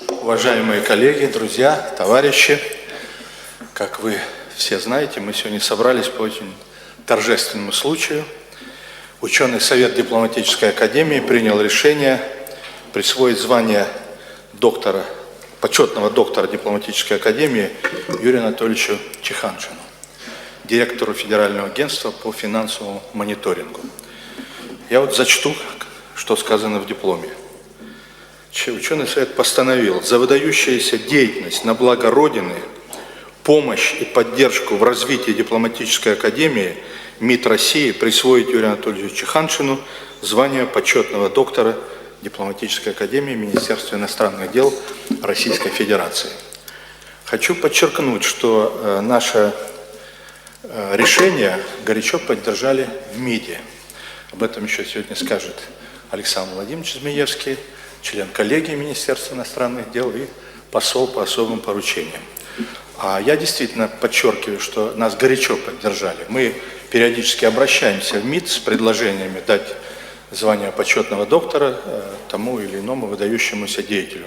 Уважаемые коллеги, друзья, товарищи, как вы все знаете, мы сегодня собрались по очень торжественному случаю. Ученый совет дипломатической академии принял решение присвоить звание доктора, почетного доктора дипломатической академии Юрию Анатольевичу Чеханшину, директору Федерального агентства по финансовому мониторингу. Я вот зачту, что сказано в дипломе. Ученый совет постановил за выдающуюся деятельность на благо Родины, помощь и поддержку в развитии дипломатической академии МИД России присвоить Юрию Анатольевичу Чеханшину звание почетного доктора дипломатической академии Министерства иностранных дел Российской Федерации. Хочу подчеркнуть, что наше решение горячо поддержали в МИДе. Об этом еще сегодня скажет Александр Владимирович Змеевский, член коллегии Министерства иностранных дел и посол по особым поручениям. А я действительно подчеркиваю, что нас горячо поддержали. Мы периодически обращаемся в МИД с предложениями дать звание почетного доктора тому или иному выдающемуся деятелю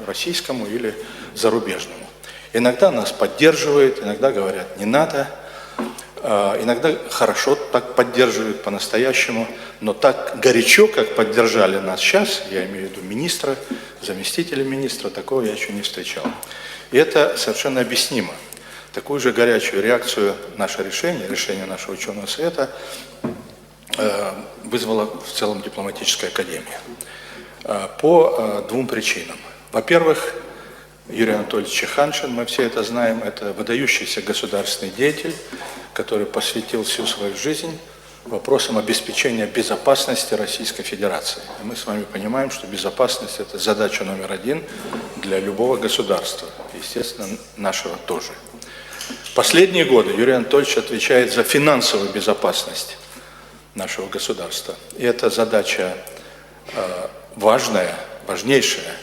российскому или зарубежному. Иногда нас поддерживают, иногда говорят «не надо», иногда хорошо так поддерживают по-настоящему, но так горячо, как поддержали нас сейчас, я имею в виду министра, заместителя министра, такого я еще не встречал. И это совершенно объяснимо. Такую же горячую реакцию наше решение нашего ученого совета вызвало в целом дипломатическая академия. По двум причинам. Во-первых, Юрий Анатольевич Чеханшин, мы все это знаем, это выдающийся государственный деятель, который посвятил всю свою жизнь вопросам обеспечения безопасности Российской Федерации. И мы с вами понимаем, что безопасность – это задача номер один для любого государства, естественно, нашего тоже. Последние годы Юрий Анатольевич отвечает за финансовую безопасность нашего государства. И это задача важная, важнейшая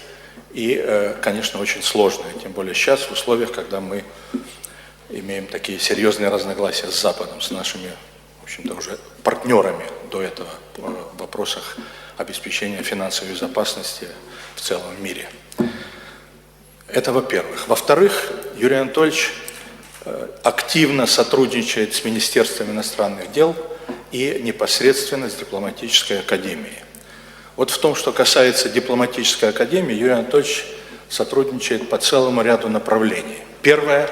и, конечно, очень сложная, тем более сейчас в условиях, когда мы имеем такие серьезные разногласия с Западом, с нашими, в общем-то, уже партнерами до этого в вопросах обеспечения финансовой безопасности в целом мире. Это во-первых. Во-вторых, Юрий Анатольевич активно сотрудничает с Министерством иностранных дел и непосредственно с дипломатической академией. Вот в том, что касается дипломатической академии, Юрий Анатольевич сотрудничает по целому ряду направлений. Первое.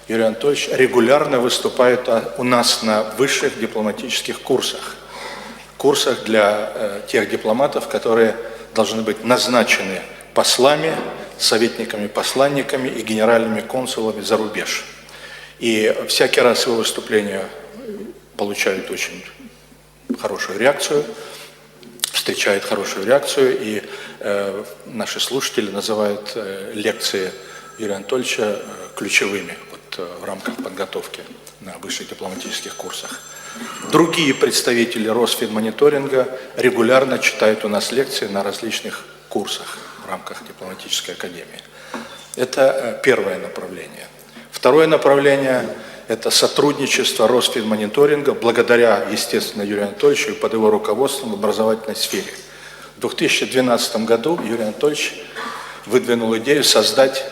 Юрий Анатольевич регулярно выступает у нас на высших дипломатических курсах. Курсах для тех дипломатов, которые должны быть назначены послами, советниками, посланниками и генеральными консулами за рубеж. И всякий раз его выступления получают очень хорошую реакцию, встречают хорошую реакцию, и наши слушатели называют лекции Юрия Анатольевича ключевыми в рамках подготовки на высших дипломатических курсах. Другие представители Росфинмониторинга регулярно читают у нас лекции на различных курсах в рамках дипломатической академии. Это первое направление. Второе направление – это сотрудничество Росфинмониторинга благодаря, естественно, Юрию Анатольевичу и под его руководством в образовательной сфере. В 2012 году Юрий Анатольевич выдвинул идею создать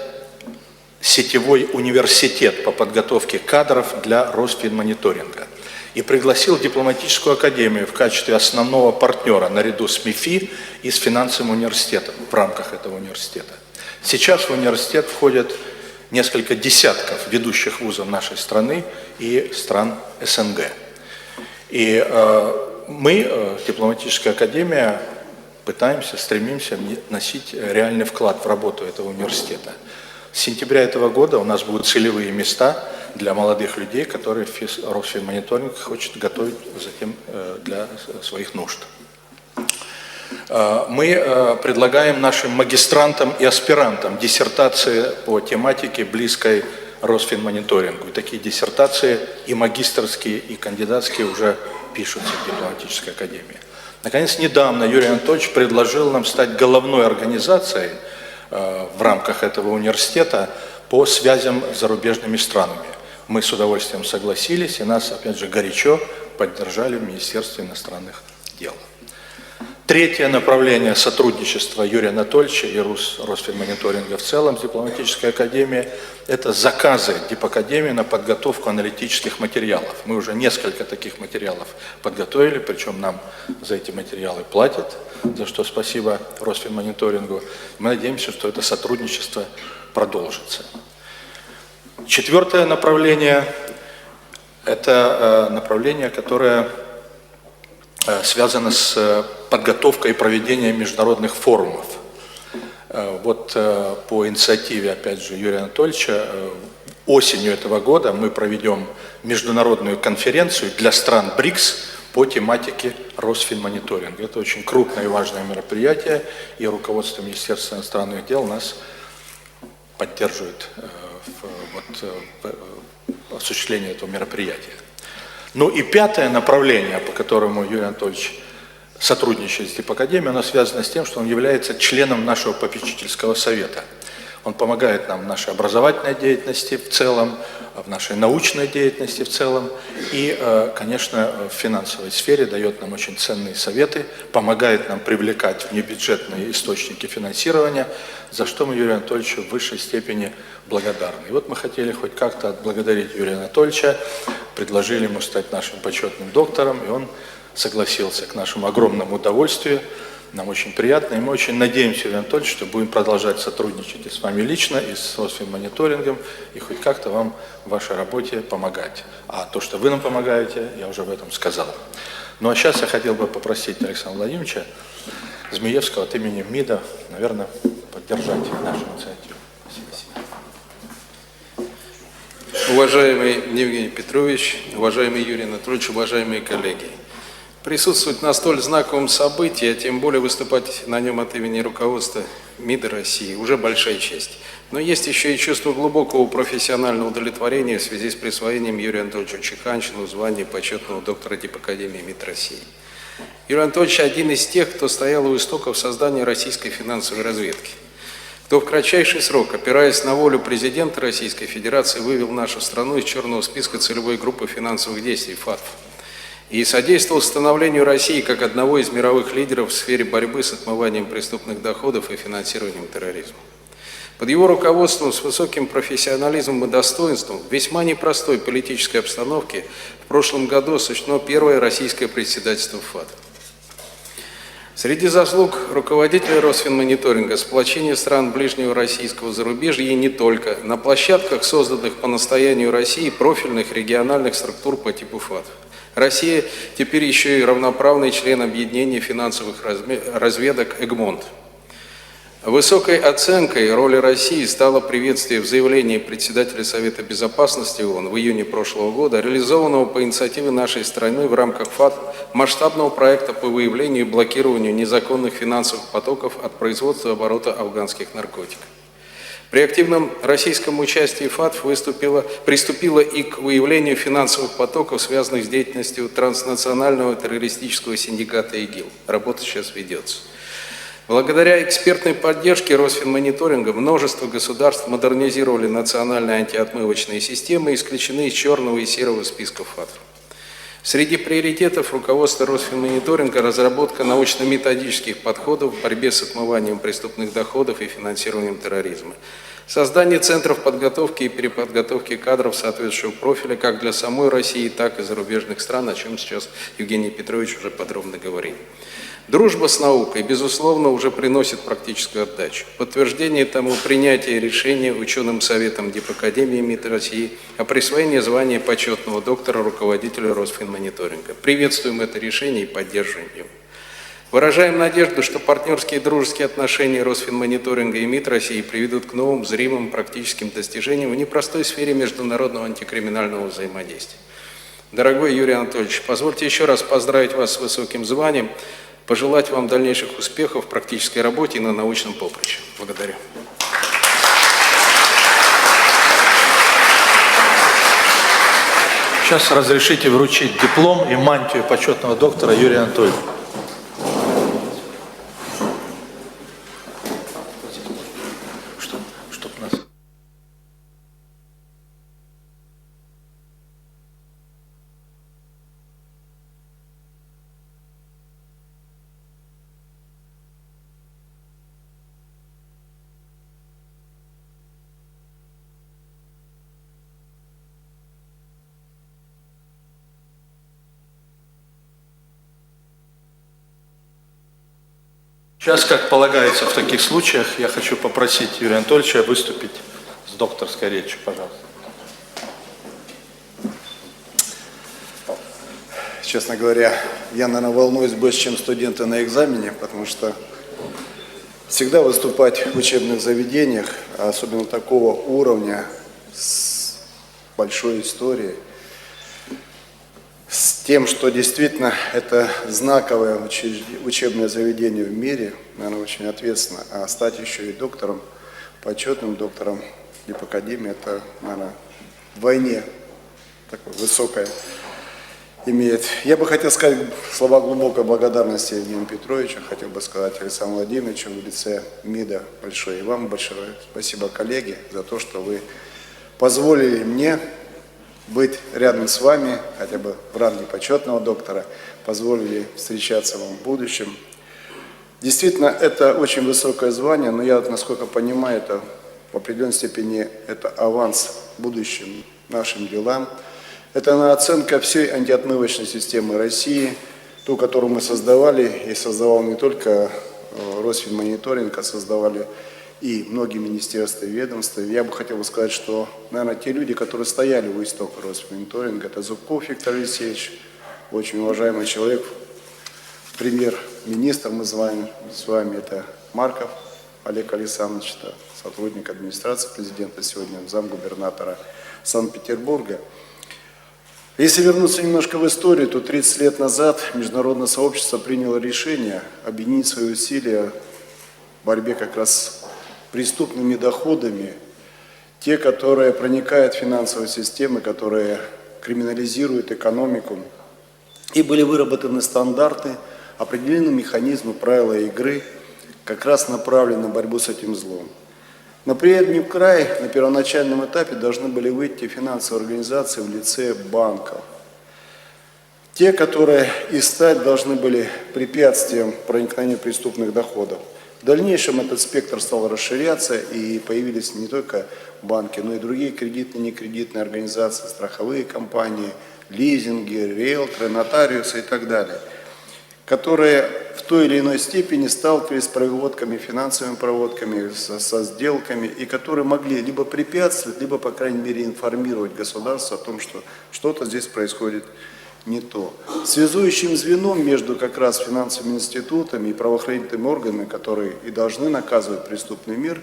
сетевой университет по подготовке кадров для Росфинмониторинга и пригласил дипломатическую академию в качестве основного партнера наряду с МИФИ и с финансовым университетом в рамках этого университета. Сейчас в университет входят несколько десятков ведущих вузов нашей страны и стран СНГ. И мы, дипломатическая академия, пытаемся, стремимся вносить реальный вклад в работу этого университета. С сентября этого года у нас будут целевые места для молодых людей, которые Росфинмониторинг хочет готовить затем для своих нужд. Мы предлагаем нашим магистрантам и аспирантам диссертации по тематике, близкой Росфинмониторингу. И такие диссертации и магистерские, и кандидатские уже пишутся в дипломатической академии. Наконец, недавно Юрий Анатольевич предложил нам стать головной организацией в рамках этого университета по связям с зарубежными странами. Мы с удовольствием согласились, и нас, опять же, горячо поддержали в Министерстве иностранных дел. Третье направление сотрудничества Юрия Анатольевича и Росфинмониторинга в целом с дипломатической академией – это заказы Дипакадемии на подготовку аналитических материалов. Мы уже несколько таких материалов подготовили, причем нам за эти материалы платят, за что спасибо Росфинмониторингу. Мы надеемся, что это сотрудничество продолжится. Четвертое направление – это направление, которое связано с подготовкой и проведением международных форумов. Вот по инициативе, опять же, Юрия Анатольевича, осенью этого года мы проведем международную конференцию для стран БРИКС по тематике Росфинмониторинга. Это очень крупное и важное мероприятие, и руководство Министерства иностранных дел нас поддерживает в осуществлении этого мероприятия. Ну и пятое направление, по которому Юрий Анатольевич сотрудничает с Дипакадемией, оно связано с тем, что он является членом нашего попечительского совета. Он помогает нам в нашей образовательной деятельности в целом, в нашей научной деятельности в целом и, конечно, в финансовой сфере дает нам очень ценные советы, помогает нам привлекать внебюджетные источники финансирования, за что мы Юрию Анатольевичу в высшей степени благодарны. И вот мы хотели хоть как-то отблагодарить Юрия Анатольевича, предложили ему стать нашим почетным доктором, и он согласился к нашему огромному удовольствию. Нам очень приятно, и мы очень надеемся, Юрий Анатольевич, что будем продолжать сотрудничать и с вами лично, и с Росфинмониторингом, и хоть как-то вам в вашей работе помогать. А то, что вы нам помогаете, я уже об этом сказал. Ну а сейчас я хотел бы попросить Александра Владимировича Змеевского от имени МИДа, наверное, поддержать нашу инициативу. Спасибо. Уважаемый Евгений Петрович, уважаемый Юрий Анатольевич, уважаемые коллеги. Присутствовать на столь знаковом событии, а тем более выступать на нем от имени руководства МИДа России, уже большая честь. Но есть еще и чувство глубокого профессионального удовлетворения в связи с присвоением Юрию Анатольевичу Чеханшину звания почетного доктора Дипакадемии МИД России. Юрий Анатольевич один из тех, кто стоял у истоков создания российской финансовой разведки, кто в кратчайший срок, опираясь на волю президента Российской Федерации, вывел нашу страну из черного списка целевой группы финансовых действий ФАТФ и содействовал становлению России как одного из мировых лидеров в сфере борьбы с отмыванием преступных доходов и финансированием терроризма. Под его руководством с высоким профессионализмом и достоинством в весьма непростой политической обстановке в прошлом году осуществлено первое российское председательство ФАТФ. Среди заслуг руководителя Росфинмониторинга сплочение стран ближнего российского зарубежья и не только на площадках, созданных по настоянию России профильных региональных структур по типу ФАТФ. Россия теперь еще и равноправный член объединения финансовых разведок «Эгмонт». Высокой оценкой роли России стало приветствие в заявлении председателя Совета Безопасности ООН в июне прошлого года, реализованного по инициативе нашей страны в рамках ФАТФ масштабного проекта по выявлению и блокированию незаконных финансовых потоков от производства и оборота афганских наркотиков. При активном российском участии ФАТФ приступила и к выявлению финансовых потоков, связанных с деятельностью транснационального террористического синдиката ИГИЛ. Работа сейчас ведется. Благодаря экспертной поддержке Росфинмониторинга множество государств модернизировали национальные антиотмывочные системы и исключены из черного и серого списков ФАТФ. Среди приоритетов руководства Росфинмониторинга разработка научно-методических подходов в борьбе с отмыванием преступных доходов и финансированием терроризма, создание центров подготовки и переподготовки кадров соответствующего профиля как для самой России, так и зарубежных стран, о чем сейчас Евгений Петрович уже подробно говорил. Дружба с наукой, безусловно, уже приносит практическую отдачу. Подтверждение тому принятие решения ученым советом Дипакадемии МИД России о присвоении звания почетного доктора руководителя Росфинмониторинга. Приветствуем это решение и поддерживаем его. Выражаем надежду, что партнерские и дружеские отношения Росфинмониторинга и МИД России приведут к новым зримым практическим достижениям в непростой сфере международного антикриминального взаимодействия. Дорогой Юрий Анатольевич, позвольте еще раз поздравить вас с высоким званием, пожелать вам дальнейших успехов в практической работе и на научном поприще. Благодарю. Сейчас разрешите вручить диплом и мантию почетного доктора Юрия Анатольевича. Сейчас, как полагается в таких случаях, я хочу попросить Юрия Анатольевича выступить с докторской речью, пожалуйста. Честно говоря, я, наверное, волнуюсь больше, чем студенты на экзамене, потому что всегда выступать в учебных заведениях, особенно такого уровня, с большой историей, с тем, что действительно это знаковое учебное заведение в мире, наверное, очень ответственно, а стать еще и доктором, почетным доктором Липакадемии, это, наверное, вдвойне такое высокое имеет. Я бы хотел сказать слова глубокой благодарности Евгению Петровичу, хотел бы сказать Александру Владимировичу в лице МИДа большое, и вам большое спасибо, коллеги, за то, что вы позволили мне быть рядом с вами, хотя бы в ранге почетного доктора, позволили встречаться вам в будущем. Действительно, это очень высокое звание, но я, насколько понимаю, это в определенной степени это аванс будущим нашим делам. Это оценка всей антиотмывочной системы России, ту, которую мы создавали, и создавал не только Росфинмониторинг, а создавали и многие министерства и ведомства. Я бы хотел сказать, что, наверное, те люди, которые стояли у истока Росфинмониторинга, это Зубков Виктор Алексеевич, очень уважаемый человек, премьер-министр, мы с вами, это Марков Олег Александрович, это сотрудник администрации президента, сегодня замгубернатора Санкт-Петербурга. Если вернуться немножко в историю, то 30 лет назад международное сообщество приняло решение объединить свои усилия в борьбе как раз с преступными доходами, те, которые проникают в финансовые системы, которые криминализируют экономику. И были выработаны стандарты, определены механизмы, правила игры, как раз направлены на борьбу с этим злом. На передний край на первоначальном этапе должны были выйти финансовые организации в лице банков. Те, которые и стать должны были препятствием проникновения преступных доходов. В дальнейшем этот спектр стал расширяться, и появились не только банки, но и другие кредитные и некредитные организации, страховые компании, лизинги, риэлторы, нотариусы и так далее, которые в той или иной степени сталкивались с проводками, финансовыми проводками, со сделками, и которые могли либо препятствовать, либо, по крайней мере, информировать государство о том, что что-то здесь происходит не то. Связующим звеном между как раз финансовыми институтами и правоохранительными органами, которые и должны наказывать преступный мир,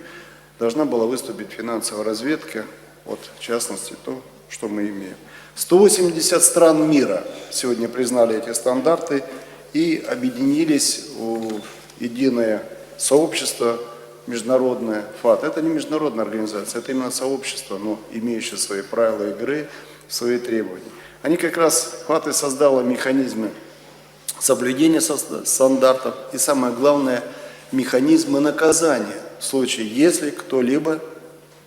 должна была выступить финансовая разведка, вот в частности то, что мы имеем. 180 стран мира сегодня признали эти стандарты и объединились в единое сообщество международное ФАТ. Это не международная организация, это именно сообщество, но имеющее свои правила игры, свои требования. Они как раз, ФАТ и создала механизмы соблюдения стандартов и, самое главное, механизмы наказания в случае, если кто-либо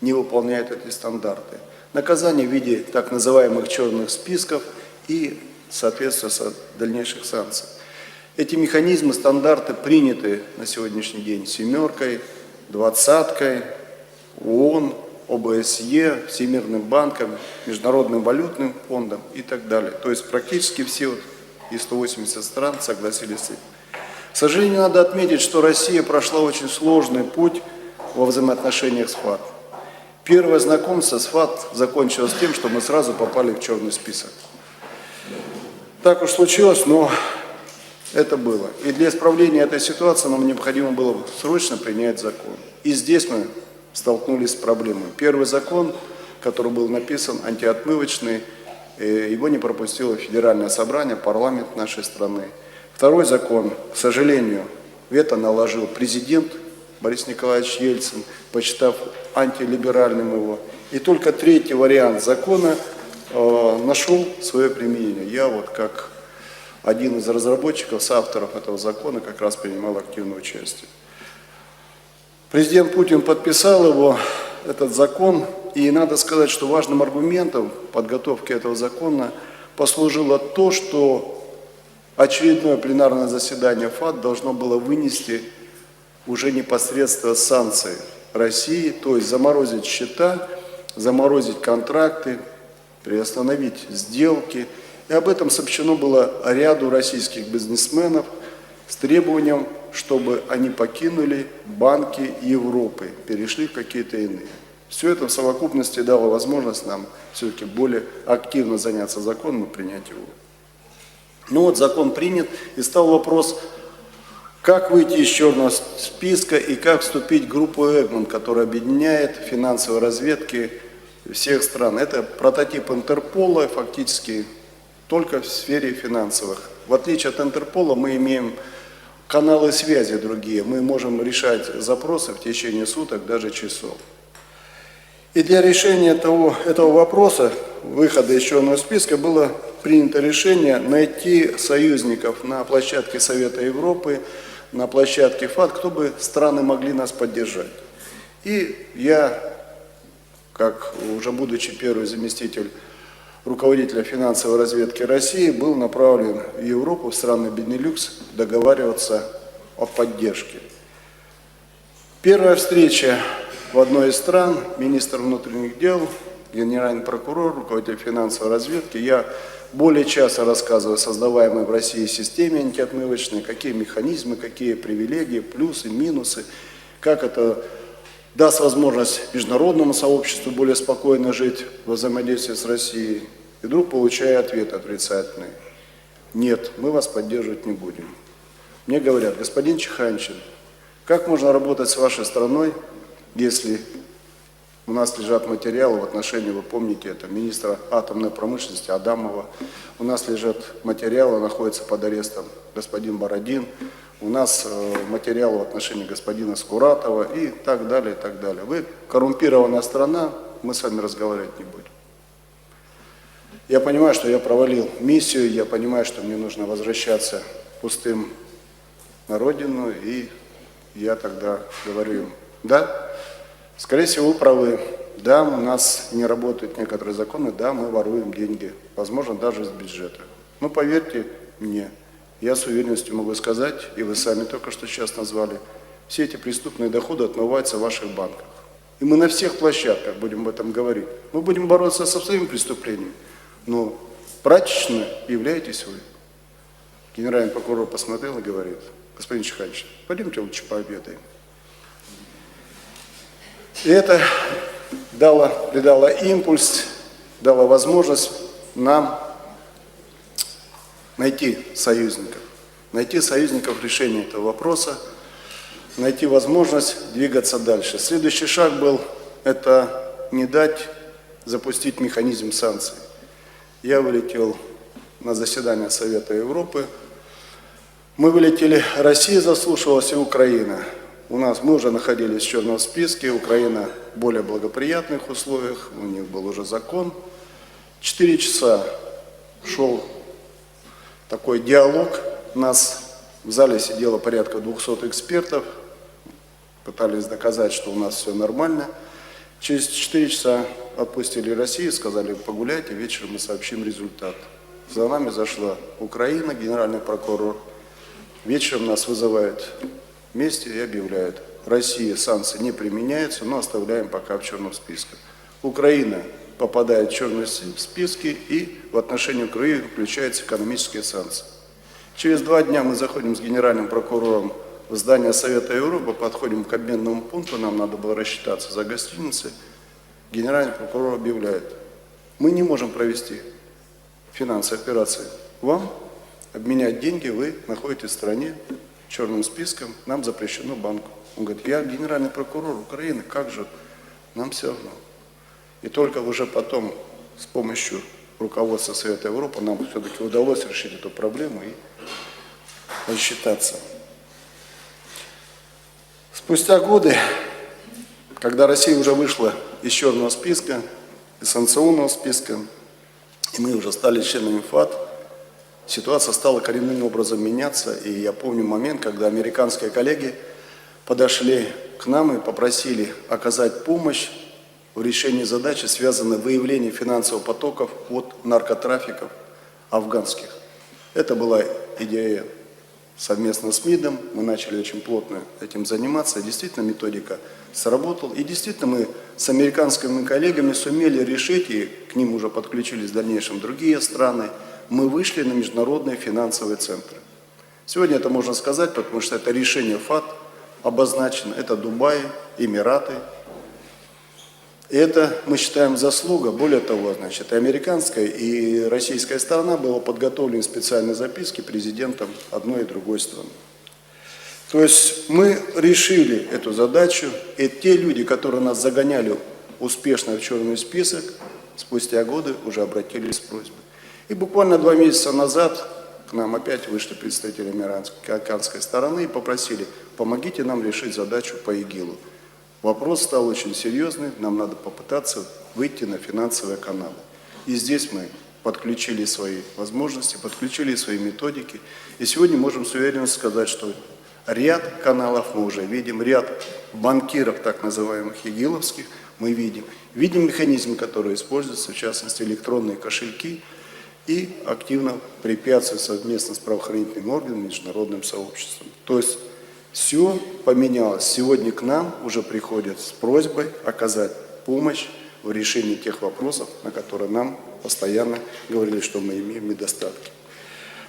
не выполняет эти стандарты. Наказание в виде так называемых черных списков и, соответственно, дальнейших санкций. Эти механизмы, стандарты приняты на сегодняшний день «семеркой», «двадцаткой», ООН, ОБСЕ, Всемирным банком, Международным валютным фондом и так далее. То есть практически все из 180 стран согласились с этим. К сожалению, надо отметить, что Россия прошла очень сложный путь во взаимоотношениях с ФАТ. Первое знакомство с ФАТ закончилось тем, что мы сразу попали в черный список. Так уж случилось, но это было. И для исправления этой ситуации нам необходимо было срочно принять закон. И здесь мы столкнулись с проблемой. Первый закон, который был написан, антиотмывочный, его не пропустило Федеральное собрание, парламент нашей страны. Второй закон, к сожалению, вето наложил президент Борис Николаевич Ельцин, посчитав антилиберальным его. И только третий вариант закона нашел свое применение. Я вот как один из разработчиков, соавторов этого закона, как раз принимал активное участие. Президент Путин подписал его, этот закон, и надо сказать, что важным аргументом подготовки этого закона послужило то, что очередное пленарное заседание ФАТ должно было вынести уже непосредственно санкции России, то есть заморозить счета, заморозить контракты, приостановить сделки. И об этом сообщено было ряду российских бизнесменов с требованием чтобы они покинули банки Европы, перешли в какие-то иные. Все это в совокупности дало возможность нам все-таки более активно заняться законом и принять его. Ну вот закон принят, и стал вопрос, как выйти из черного списка и как вступить в группу Эгмонт, которая объединяет финансовые разведки всех стран. Это прототип Интерпола, фактически только в сфере финансовых. В отличие от Интерпола мы имеем каналы связи другие, мы можем решать запросы в течение суток, даже часов. И для решения этого вопроса, выхода из черного списка, было принято решение найти союзников на площадке Совета Европы, на площадке ФАТ, кто бы страны могли нас поддержать. И я, как уже будучи первый заместитель руководителя финансовой разведки России, был направлен в Европу, в страны Бенилюкс, договариваться о поддержке. Первая встреча в одной из стран, министр внутренних дел, генеральный прокурор, руководитель финансовой разведки, я более часа рассказываю о создаваемой в России системе антиотмывочной, какие механизмы, какие привилегии, плюсы, минусы, как это даст возможность международному сообществу более спокойно жить во взаимодействии с Россией. И вдруг получаю ответ отрицательный. Нет, мы вас поддерживать не будем. Мне говорят, господин Чеханшин, как можно работать с вашей страной, если у нас лежат материалы в отношении, вы помните, это министра атомной промышленности Адамова, у нас лежат материалы, находятся под арестом господин Бородин, у нас материалы в отношении господина Скуратова и так далее, и так далее. Вы коррумпированная страна, мы с вами разговаривать не будем. Я понимаю, что я провалил миссию, я понимаю, что мне нужно возвращаться пустым на родину, и я тогда говорю им, да, скорее всего, вы правы, да, у нас не работают некоторые законы, да, мы воруем деньги, возможно, даже из бюджета. Но поверьте мне, я с уверенностью могу сказать, и вы сами только что сейчас назвали, все эти преступные доходы отмываются в ваших банках. И мы на всех площадках будем об этом говорить. Мы будем бороться со своими преступлениями, но прачечной являетесь вы. Генеральный прокурор посмотрел и говорит, господин Чеханшин, пойдемте лучше пообедаем. И это придало импульс, дало возможность нам найти союзников в решении этого вопроса, найти возможность двигаться дальше. Следующий шаг был, это не дать запустить механизм санкций. Я вылетел на заседание Совета Европы, мы вылетели, Россия заслушалась и Украина. Мы уже находились в черном списке, Украина в более благоприятных условиях, у них был уже закон. 4 часа шел такой диалог, у нас в зале сидело порядка 200 экспертов, пытались доказать, что у нас все нормально. Через 4 часа отпустили Россию, сказали, погуляйте, вечером мы сообщим результат. За нами зашла Украина, генеральный прокурор. Вечером нас вызывают вместе и объявляют, Россия санкции не применяются, но оставляем пока в черном списке. Украина попадает в черные списки, и в отношении Украины включаются экономические санкции. Через 2 дня мы заходим с генеральным прокурором в здание Совета Европы, подходим к обменному пункту, нам надо было рассчитаться за гостиницей. Генеральный прокурор объявляет, мы не можем провести финансовые операции. Вам обменять деньги, вы находитесь в стране, черным списком, нам запрещено банку. Он говорит, я генеральный прокурор Украины, как же, нам все равно. И только уже потом с помощью руководства Совета Европы нам все-таки удалось решить эту проблему и рассчитаться. Спустя годы, когда Россия уже вышла из черного списка, из санкционного списка, и мы уже стали членами ФАТ, ситуация стала коренным образом меняться, и я помню момент, когда американские коллеги подошли к нам и попросили оказать помощь в решении задачи, связанной с выявлением финансовых потоков от наркотрафиков афганских. Это была идея совместно с МИДом, мы начали очень плотно этим заниматься, действительно методика сработала, и действительно мы с американскими коллегами сумели решить, и к ним уже подключились в дальнейшем другие страны, мы вышли на международные финансовые центры. Сегодня это можно сказать, потому что это решение ФАТ обозначено, это Дубай, Эмираты. И это, мы считаем, заслуга. Более того, значит, и американская, и российская сторона была подготовлены специальные записки президентом одной и другой страны. То есть мы решили эту задачу, и те люди, которые нас загоняли успешно в черный список, спустя годы уже обратились с просьбой. И буквально 2 месяца назад к нам опять вышли представители американской стороны и попросили: помогите нам решить задачу по ИГИЛу. Вопрос стал очень серьезный, нам надо попытаться выйти на финансовые каналы. И здесь мы подключили свои возможности, подключили свои методики. И сегодня можем с уверенностью сказать, что ряд каналов мы уже видим, ряд банкиров, так называемых игиловских, мы видим. Видим механизмы, которые используются, в частности электронные кошельки, и активно препятствуют совместно с правоохранительными органами, международным сообществом. То есть все поменялось. Сегодня к нам уже приходят с просьбой оказать помощь в решении тех вопросов, на которые нам постоянно говорили, что мы имеем недостатки.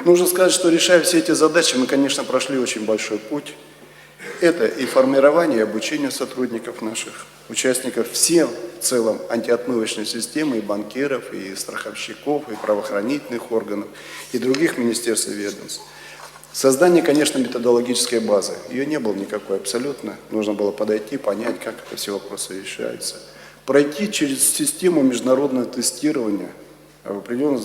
Нужно сказать, что решая все эти задачи, мы, конечно, прошли очень большой путь. Это и формирование, и обучение сотрудников наших, участников всем в целом антиотмывочной системы, и банкиров, и страховщиков, и правоохранительных органов, и других министерств и ведомств. Создание, конечно, методологической базы. Ее не было никакой абсолютно. Нужно было подойти, понять, как это все вопросы решаются. Пройти через систему международного тестирования. А в определенных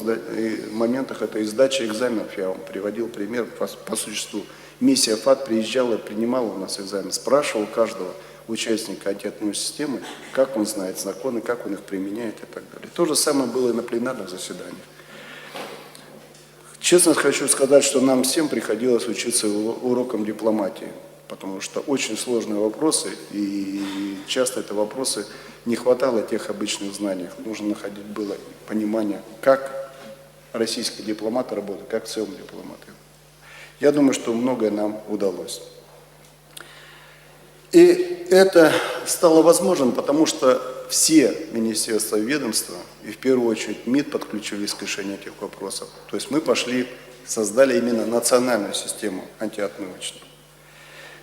моментах это и сдача экзаменов. Я вам приводил пример по существу. Миссия ФАТ приезжала, принимала у нас экзамен, спрашивала каждого участника антиотмывочной системы, как он знает законы, как он их применяет и так далее. То же самое было и на пленарных заседаниях. Честно хочу сказать, что нам всем приходилось учиться урокам дипломатии, потому что очень сложные вопросы, и часто это вопросы, не хватало тех обычных знаний. Нужно находить было понимание, как российские дипломаты работают, как в целом дипломаты. Я думаю, что многое нам удалось. И это стало возможным, потому что все министерства и ведомства, и в первую очередь МИД, подключились к решению этих вопросов. То есть мы пошли, создали именно национальную систему антиотмывочную.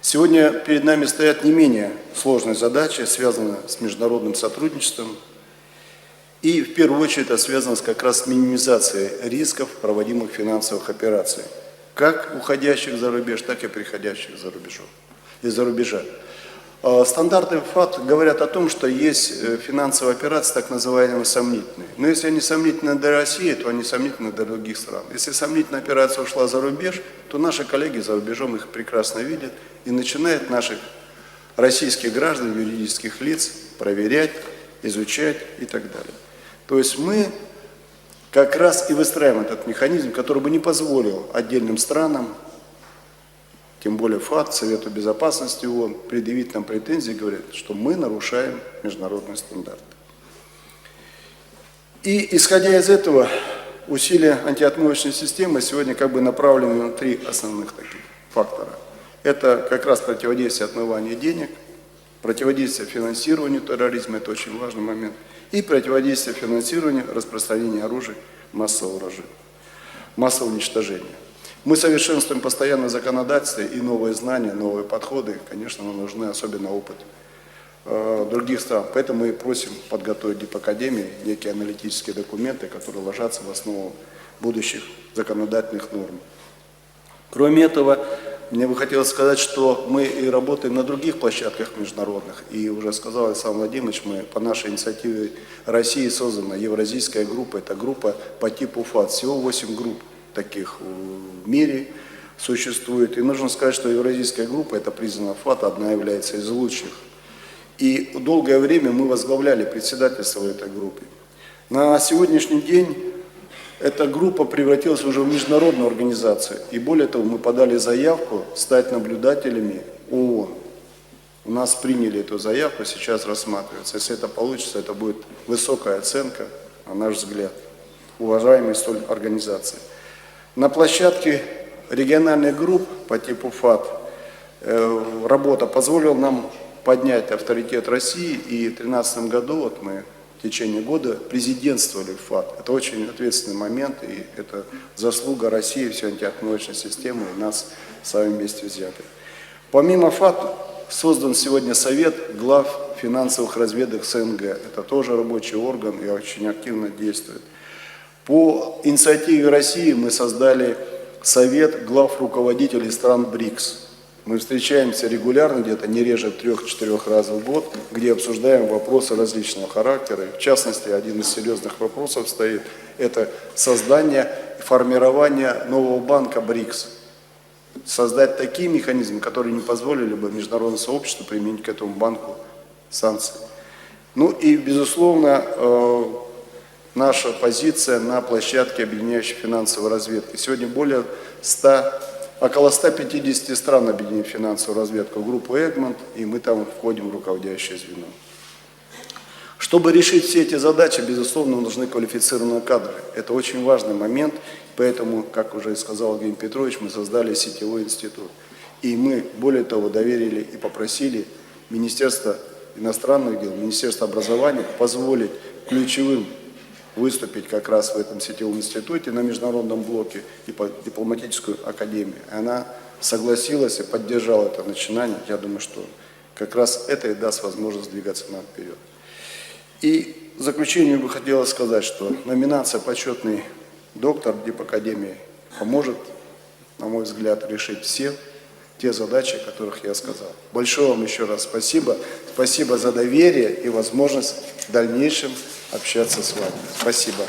Сегодня перед нами стоят не менее сложные задачи, связанные с международным сотрудничеством. И в первую очередь это связано как раз с минимизацией рисков проводимых финансовых операций. Как уходящих за рубеж, так и приходящих из-за рубежа. Стандарты ФАТ говорят о том, что есть финансовые операции, так называемые сомнительные. Но если они сомнительны для России, то они сомнительны для других стран. Если сомнительная операция ушла за рубеж, то наши коллеги за рубежом их прекрасно видят и начинают наших российских граждан, юридических лиц проверять, изучать и так далее. То есть мы как раз и выстраиваем этот механизм, который бы не позволил отдельным странам, тем более ФАТ, Совету Безопасности ООН, предъявить нам претензии, говорят, что мы нарушаем международные стандарты. И исходя из этого, усилия антиотмывочной системы сегодня как бы направлены на 3 основных таких фактора. Это как раз противодействие отмыванию денег, противодействие финансированию терроризма, это очень важный момент, и противодействие финансированию распространения оружия массового уничтожения. Мы совершенствуем постоянно законодательство и новые знания, новые подходы. Конечно, нам нужны особенно опыт других стран. Поэтому мы просим подготовить Дипакадемии некие аналитические документы, которые ложатся в основу будущих законодательных норм. Кроме этого, мне бы хотелось сказать, что мы и работаем на других площадках международных. И уже сказал Александр Владимирович, мы по нашей инициативе России создана Евразийская группа. Это группа по типу ФАТ. Всего 8 групп таких в мире существует. И нужно сказать, что Евразийская группа, это признана ФАТ, одна является из лучших. И долгое время мы возглавляли председательство в этой группе. На сегодняшний день эта группа превратилась уже в международную организацию. И более того, мы подали заявку стать наблюдателями ООН. У нас приняли эту заявку, сейчас рассматривается. Если это получится, это будет высокая оценка, на наш взгляд, уважаемой столь организации. На площадке региональных групп по типу ФАТ работа позволила нам поднять авторитет России, и в 2013 году вот мы в течение года президентствовали в ФАТ. Это очень ответственный момент, и это заслуга России, всей антиотмоечной системы и нас с вами вместе взятых. Помимо ФАТ создан сегодня Совет глав финансовых разведок СНГ. Это тоже рабочий орган и очень активно действует. По инициативе России мы создали Совет глав руководителей стран БРИКС. Мы встречаемся регулярно, где-то не реже 3-4 раз в год, где обсуждаем вопросы различного характера. В частности, один из серьезных вопросов стоит – это создание и формирование нового банка БРИКС. Создать такие механизмы, которые не позволили бы международному сообществу применить к этому банку санкции. Ну и, безусловно, наша позиция на площадке объединяющей финансовой разведки. Сегодня около 150 стран объединили финансовую разведку в группу Эгмонт, и мы там входим в руководящее звено. Чтобы решить все эти задачи, безусловно, нужны квалифицированные кадры. Это очень важный момент, поэтому, как уже сказал Евгений Петрович, мы создали сетевой институт. И мы, более того, доверили и попросили Министерство иностранных дел, Министерство образования позволить ключевым выступить как раз в этом сетевом институте на международном блоке и по дипломатическую академию. Она согласилась и поддержала это начинание. Я думаю, что как раз это и даст возможность двигаться нам вперед. И в заключение бы хотелось сказать, что номинация «Почетный доктор Дипакадемии» поможет, на мой взгляд, решить все те задачи, о которых я сказал. Большое вам еще раз спасибо. Спасибо за доверие и возможность в дальнейшем общаться с вами. Спасибо.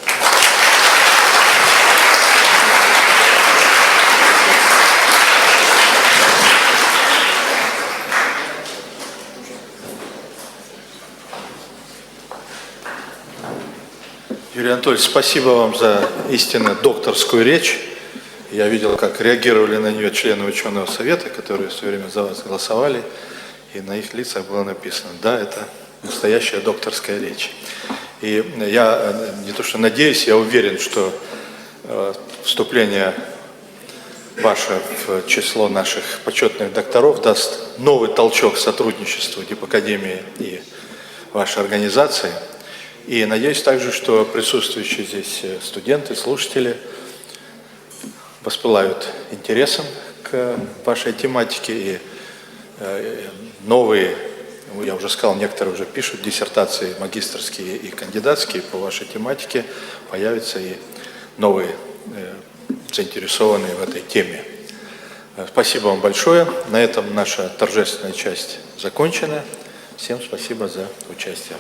Юрий Анатольевич, спасибо вам за истинно докторскую речь. Я видел, как реагировали на нее члены ученого совета, которые все время за вас голосовали, и на их лицах было написано: да, это настоящая докторская речь. И я не то что надеюсь, я уверен, что вступление ваше в число наших почетных докторов даст новый толчок сотрудничеству Дипакадемии и вашей организации. И надеюсь также, что присутствующие здесь студенты, слушатели воспылают интересом к вашей тематике, и новые, я уже сказал, некоторые уже пишут диссертации магистерские и кандидатские по вашей тематике, появятся и новые заинтересованные в этой теме. Спасибо вам большое. На этом наша торжественная часть закончена. Всем спасибо за участие.